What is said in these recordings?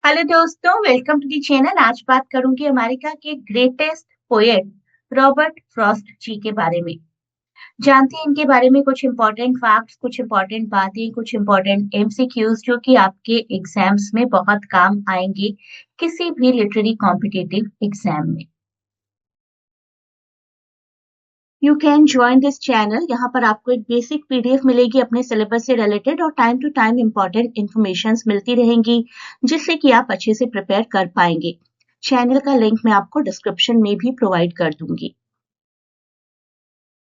Hello दोस्तों, welcome to the channel. आज बात करूंगी अमेरिका के ग्रेटेस्ट पोएट रॉबर्ट फ्रॉस्ट जी के बारे में। जानते हैं इनके बारे में कुछ इंपॉर्टेंट फैक्ट्स, कुछ इंपॉर्टेंट बातें, कुछ इंपॉर्टेंट एमसीक्यूज जो कि आपके एग्जाम्स में बहुत काम आएंगे, किसी भी लिटरेरी कॉम्पिटिटिव एग्जाम में। You can join this channel. यहाँ पर आपको एक बेसिक पीडीएफ मिलेगी अपने सिलेबस से रिलेटेड, और time to time important information मिलती रहेंगी जिससे कि आप अच्छे से प्रिपेयर कर पाएंगे। चैनल का लिंक मैं आपको डिस्क्रिप्शन में भी प्रोवाइड कर दूंगी।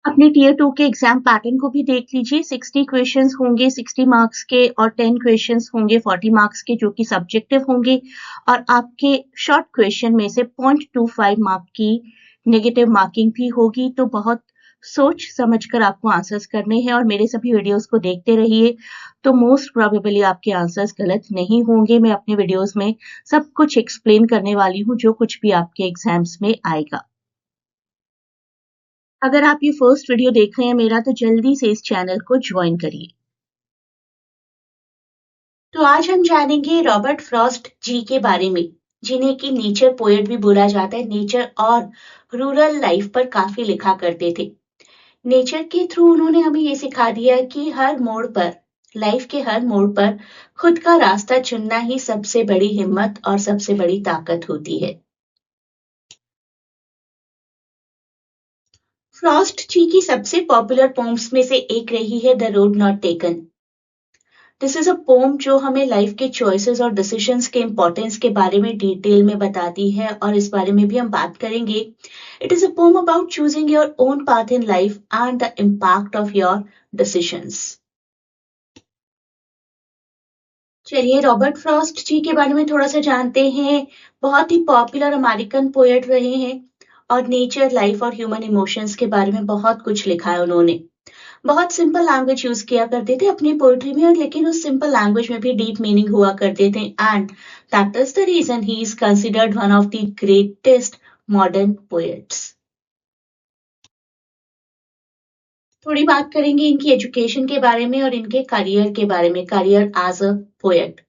अपने टीयर 2 के एग्जाम पैटर्न को भी देख लीजिए। 60 क्वेश्चंस होंगे 60 मार्क्स के, और 10 क्वेश्चंस होंगे 40 मार्क्स के जो कि सब्जेक्टिव होंगे, और आपके शॉर्ट क्वेश्चन में से 0.25 मार्क की नेगेटिव मार्किंग भी होगी। तो बहुत सोच समझकर आपको आंसर्स करने हैं, और मेरे सभी वीडियोस को देखते रहिए तो मोस्ट प्रोबेबली आपके आंसर्स गलत नहीं होंगे। मैं अपने वीडियोस में सब कुछ एक्सप्लेन करने वाली हूँ जो कुछ भी आपके एग्जाम्स में आएगा। अगर आप ये फर्स्ट वीडियो देख रहे हैं मेरा, तो जल्दी से इस चैनल को ज्वाइन करिए। तो आज हम जानेंगे रॉबर्ट फ्रॉस्ट जी के बारे में, जिन्हें कि नेचर पोएट भी बोला जाता है। नेचर और रूरल लाइफ पर काफी लिखा करते थे। नेचर के थ्रू उन्होंने हमें ये सिखा दिया कि हर मोड़ पर, लाइफ के हर मोड़ पर खुद का रास्ता चुनना ही सबसे बड़ी हिम्मत और सबसे बड़ी ताकत होती है। फ्रॉस्ट जी की सबसे पॉपुलर पोम्स में से एक रही है the road not taken. This is a poem जो हमें लाइफ के चॉइसेस और डिसीजंस के इम्पोर्टेंस के बारे में डिटेल में बताती है, और इस बारे में भी हम बात करेंगे। It is a poem about choosing your own path in life and the impact of your decisions. चलिए रॉबर्ट फ्रॉस्ट जी के बारे में थोड़ा सा जानते हैं। बहुत ही पॉपुलर अमेरिकन पोएट रहे हैं, और नेचर, लाइफ और ह्यूमन इमोशंस के बारे में बहुत कुछ लिखा है उन्होंने। बहुत सिंपल लैंग्वेज यूज किया करते थे अपनी पोएट्री में, और लेकिन उस सिंपल लैंग्वेज में भी डीप मीनिंग हुआ करते थे, and that is the reason he is considered one of the greatest modern poets. थोड़ी बात करेंगे इनकी एजुकेशन के बारे में और इनके करियर के बारे में। Career as a poet,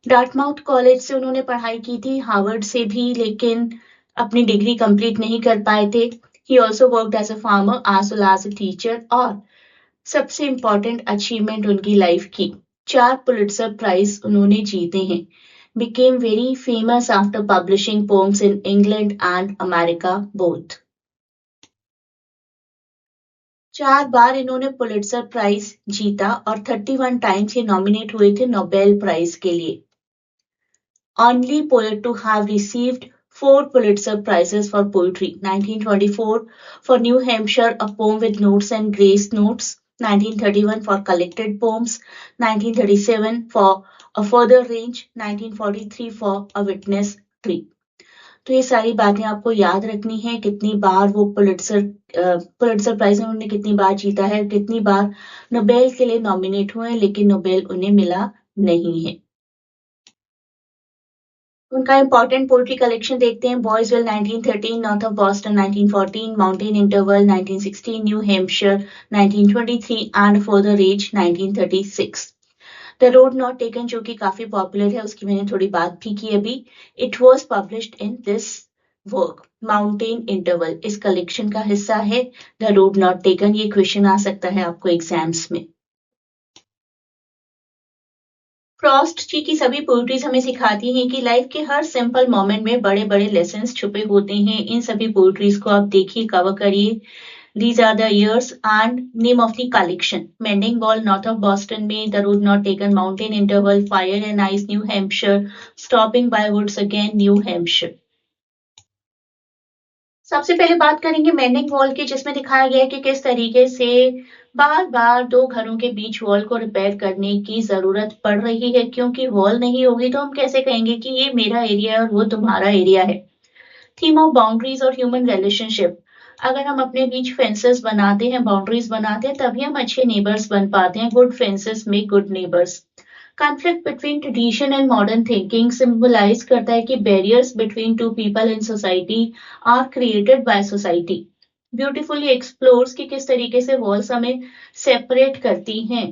Dartmouth college से उन्होंने पढ़ाई की थी, हार्वर्ड से भी, लेकिन अपनी डिग्री कंप्लीट नहीं कर पाए थे। He also worked as a farmer as well as a teacher, और सबसे इंपॉर्टेंट अचीवमेंट उनकी लाइफ की, 4 पुलिट्जर प्राइज उन्होंने जीते हैं। became very famous after publishing poems in England and America both. 4 बार इन्होंने पुलिट्जर प्राइज जीता, और 31 टाइम्स ये नॉमिनेट हुए थे नोबेल प्राइज के लिए। Only poet to have received 4 Pulitzer Prizes for poetry: 1924 for New Hampshire, A Poem with Notes and Grace Notes; 1931 for Collected Poems; 1937 for A Further Range; 1943 for A Witness Tree. तो ये सारी बातें आपको याद रखनी है। कितनी बार वो पुलिट्जर प्राइज उन्होंने कितनी बार जीता है, कितनी बार नोबेल के लिए नॉमिनेट हुए हैं, लेकिन नोबेल उन्हें मिला नहीं है। उनका इंपॉर्टेंट पोएट्री कलेक्शन देखते हैं। बॉयजवेल 1913, north of Boston 1914, mountain interval 1916, new Hampshire 1923 and further range 1936। The road not taken जो कि काफी पॉपुलर है, उसकी मैंने थोड़ी बात भी की अभी। It was published in this work, mountain interval इस कलेक्शन का हिस्सा है। द रोड नॉट टेकन, ये क्वेश्चन आ सकता है आपको एग्जाम्स में। फ्रॉस्ट जी की सभी पोएट्रीज हमें सिखाती हैं कि लाइफ के हर सिंपल मोमेंट में बड़े बड़े लेसन्स छुपे होते हैं। इन सभी पोएट्रीज को आप देखिए, कवर करिए। These are the years and name of the collection: Mending Wall, north of Boston में; The Road Not Taken, Mountain Interval; Fire and Ice, New Hampshire; Stopping by Woods Again, New Hampshire. सबसे पहले बात करेंगे mending wall की, जिसमें दिखाया गया है कि किस तरीके से बार बार 2 घरों के बीच वॉल को रिपेयर करने की जरूरत पड़ रही है, क्योंकि वॉल नहीं होगी तो हम कैसे कहेंगे कि ये मेरा एरिया है और वो तुम्हारा एरिया है। थीम ऑफ बाउंड्रीज और ह्यूमन रिलेशनशिप। अगर हम अपने बीच फेंसेस बनाते हैं, बाउंड्रीज बनाते हैं, तभी हम अच्छे नेबर्स बन पाते हैं। Good fences make good neighbours. Conflict between tradition and modern thinking symbolise करता है कि barriers between two people in society are created by society. Beautifully explores कि किस तरीके से वॉल्स हमें सेपरेट करती हैं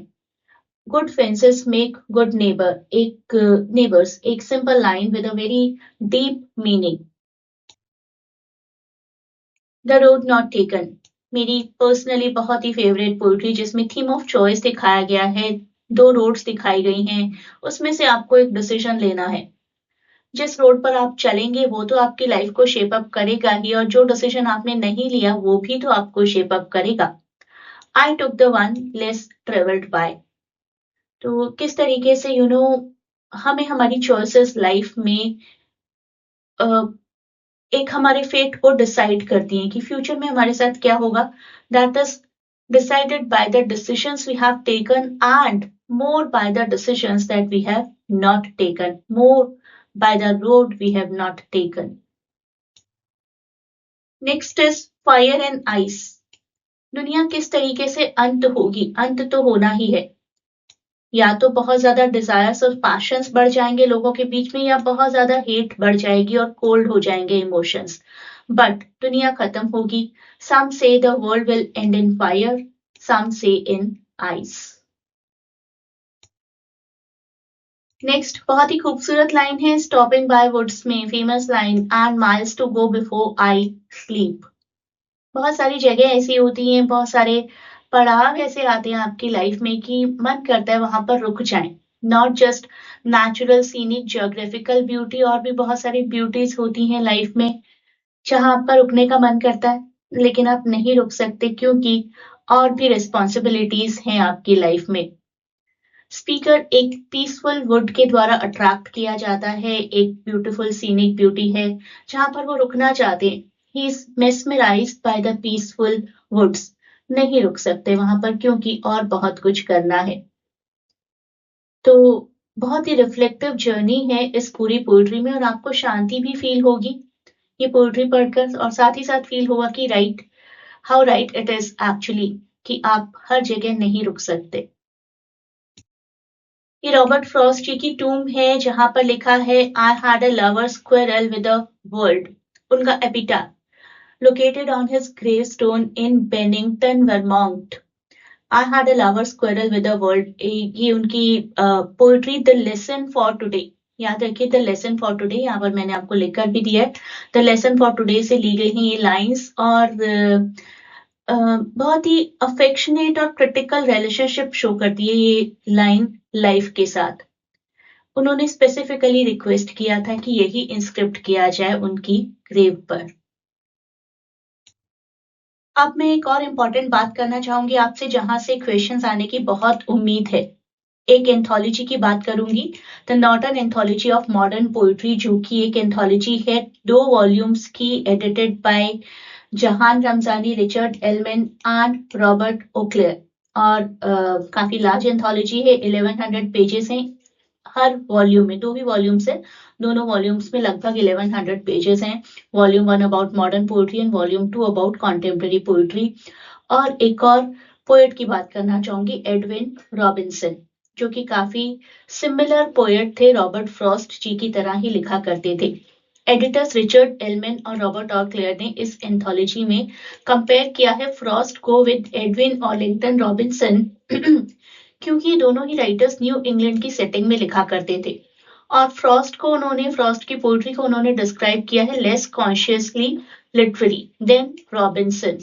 good fences make good neighbours, एक simple line with a very deep meaning. The road not taken, मेरी पर्सनली बहुत ही फेवरेट पोएट्री जिसमें थीम ऑफ चॉइस दिखाया गया है, दो रोड्स दिखाई गई हैं, उसमें से आपको एक डिसीजन लेना है। जिस रोड पर आप चलेंगे वो तो आपकी लाइफ को शेप अप करेगा ही, और जो डिसीजन आपने नहीं लिया वो भी तो आपको शेप अप करेगा। I took the one less travelled by. तो किस तरीके से हमें हमारी चॉइसेस लाइफ में अ, एक हमारे फेट को डिसाइड करती हैं कि फ्यूचर में हमारे साथ क्या होगा। That is decided by the decisions we have taken and more by the decisions that we have not taken, more by the road we have not taken. Next is fire and ice. दुनिया किस तरीके से अंत होगी, अंत तो होना ही है। या तो बहुत ज्यादा डिजायर्स और पैशंस बढ़ जाएंगे लोगों के बीच में, या बहुत ज्यादा हेट बढ़ जाएगी और कोल्ड हो जाएंगे इमोशंस, बट दुनिया खत्म होगी। Some say the world will end in fire, some say in ice. Next बहुत ही खूबसूरत लाइन है स्टॉपिंग बाय वुड्स में, famous line, and miles to go before I sleep. बहुत सारी जगह ऐसी होती हैं, बहुत सारे पड़ाव ऐसे आते हैं आपकी लाइफ में कि मन करता है वहां पर रुक जाएं। Not just natural scenic geographical beauty, और भी बहुत सारी ब्यूटीज होती हैं लाइफ में जहां आपका रुकने का मन करता है लेकिन आप नहीं रुक सकते क्योंकि और भी रिस्पॉन्सिबिलिटीज हैं आपकी लाइफ में। स्पीकर एक पीसफुल वुड के द्वारा अट्रैक्ट किया जाता है, एक ब्यूटीफुल सीनिक ब्यूटी है जहां पर वो रुकना चाहते हैं। He is mesmerised by the peaceful woods, नहीं रुक सकते वहां पर क्योंकि और बहुत कुछ करना है। तो बहुत ही रिफ्लेक्टिव जर्नी है इस पूरी पोएट्री में, और आपको शांति भी फील होगी ये पोएट्री पढ़कर, और साथ ही साथ फील होगा कि right, how right it is actually, कि आप हर जगह नहीं रुक सकते। ये रॉबर्ट फ्रॉस्ट जी की टूम है जहां पर लिखा है I had a lover's quarrel with a world, उनका epitaph located on his gravestone in Bennington Vermont. I had a lover's quarrel with a world, ये उनकी poetry the lesson for today. याद रखिए द लेसन फॉर टुडे, यहाँ पर मैंने आपको लिखकर भी दिया है, द लेसन फॉर टुडे से ली गई हैं ये लाइंस, और बहुत ही अफेक्शनेट और क्रिटिकल रिलेशनशिप शो करती है ये लाइन लाइफ के साथ। उन्होंने स्पेसिफिकली रिक्वेस्ट किया था कि यही इंस्क्रिप्ट किया जाए उनकी ग्रेव पर। अब मैं एक और इम्पोर्टेंट बात करना चाहूंगी आपसे जहां से क्वेश्चंस आने की बहुत उम्मीद है। एक एंथोलॉजी की बात करूंगी, the Norton anthology of modern poetry, जो कि एक एंथोलॉजी है 2 वॉल्यूम्स की, edited by Jahan Ramazani, Richard Ellmann and Robert O'Clair, और काफी लार्ज एंथोलॉजी है, 1100 पेजेस हैं हर वॉल्यूम में, 2 ही वॉल्यूम्स है, दोनों वॉल्यूम्स में लगभग 1100 पेजेस हैं। Volume 1 about modern poetry and volume 2 about contemporary poetry. और एक और पोएट की बात करना चाहूंगी, एडविन रॉबिन्सन, जो कि काफी सिमिलर पोएट थे, रॉबर्ट फ्रॉस्ट जी की तरह ही लिखा करते थे। एडिटर्स रिचर्ड एलमैन और रॉबर्ट ऑक्लेयर ने इस एंथोलॉजी में कंपेयर किया है फ्रॉस्ट को विद एडविन ऑर्लिंगटन रॉबिन्सन क्योंकि दोनों ही राइटर्स न्यू इंग्लैंड की सेटिंग में लिखा करते थे, और फ्रॉस्ट की पोएट्री को उन्होंने डिस्क्राइब किया है less consciously literary than Robinson.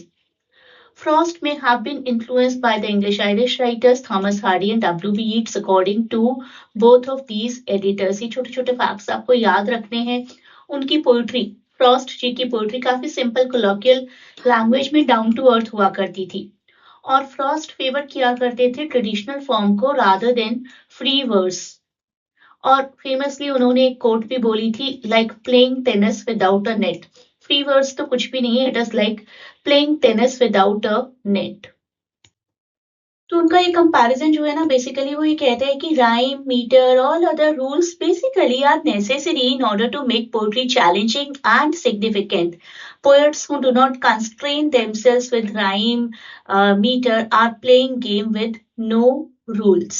Frost may have been influenced by the English-Irish writers Thomas Hardy and W.B. Yeats, according to both of these editors। ये छोटे छोटे फैक्ट्स आपको याद रखने हैं। उनकी पोइट्री, फ्रॉस्ट जी की पोइट्री काफी सिंपल कोलोकियल लैंग्वेज में डाउन टू अर्थ हुआ करती थी, और फ्रॉस्ट फेवर किया करते थे ट्रेडिशनल फॉर्म को रादर देन फ्री वर्स। और फेमसली उन्होंने एक कोट भी बोली थी, like playing tennis without a net. Free verse तो कुछ भी नहीं है, it is like playing tennis without a net. तो उनका ये कंपैरिजन जो है ना, बेसिकली वो ये कहते हैं कि rhyme, metre, all other rules basically are necessary in order to make poetry challenging and significant. Poets who do not constrain themselves with rhyme, meter are playing game with no rules।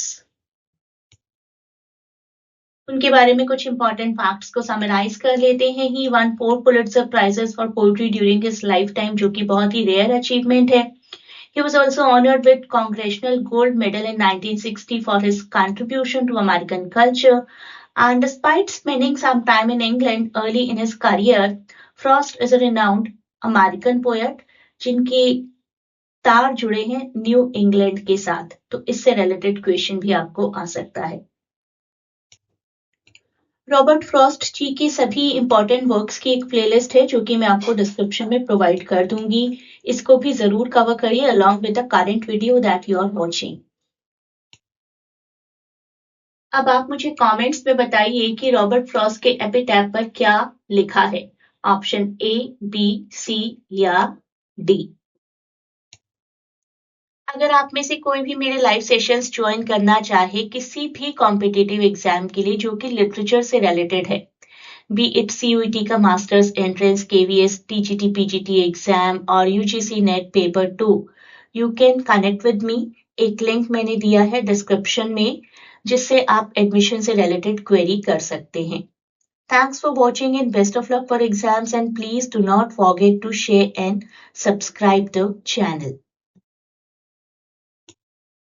उनके बारे में कुछ important facts को summarise कर लेते हैं। He won 4 Pulitzer prizes for poetry during his lifetime, जो कि बहुत ही रेयर अचीवमेंट है। He was also honored with Congressional Gold Medal in 1960 for his contribution to American culture. And despite spending some time in England early in his career, Frost is a renowned American poet जिनके तार जुड़े हैं new England के साथ। तो इससे related question भी आपको आ सकता है। रॉबर्ट फ्रॉस्ट जी के सभी इंपॉर्टेंट वर्क्स की एक प्लेलिस्ट है जो कि मैं आपको डिस्क्रिप्शन में प्रोवाइड कर दूंगी। इसको भी जरूर कवर करिए along with the current video that you are watching. अब आप मुझे कमेंट्स में बताइए कि रॉबर्ट फ्रॉस्ट के एपिटैफ पर क्या लिखा है। ऑप्शन ए, बी, सी या डी। अगर आप में से कोई भी मेरे लाइव सेशंस ज्वाइन करना चाहे किसी भी कॉम्पिटिटिव एग्जाम के लिए जो कि लिटरेचर से रिलेटेड है, बी इट CUET का masters entrance, KVS, TGT, PGT exam और UGC net paper 2, you can connect with me. एक लिंक मैंने दिया है डिस्क्रिप्शन में जिससे आप एडमिशन से रिलेटेड क्वेरी कर सकते हैं। Thanks for watching and best of luck for exams, and please do not forget to share and subscribe the channel.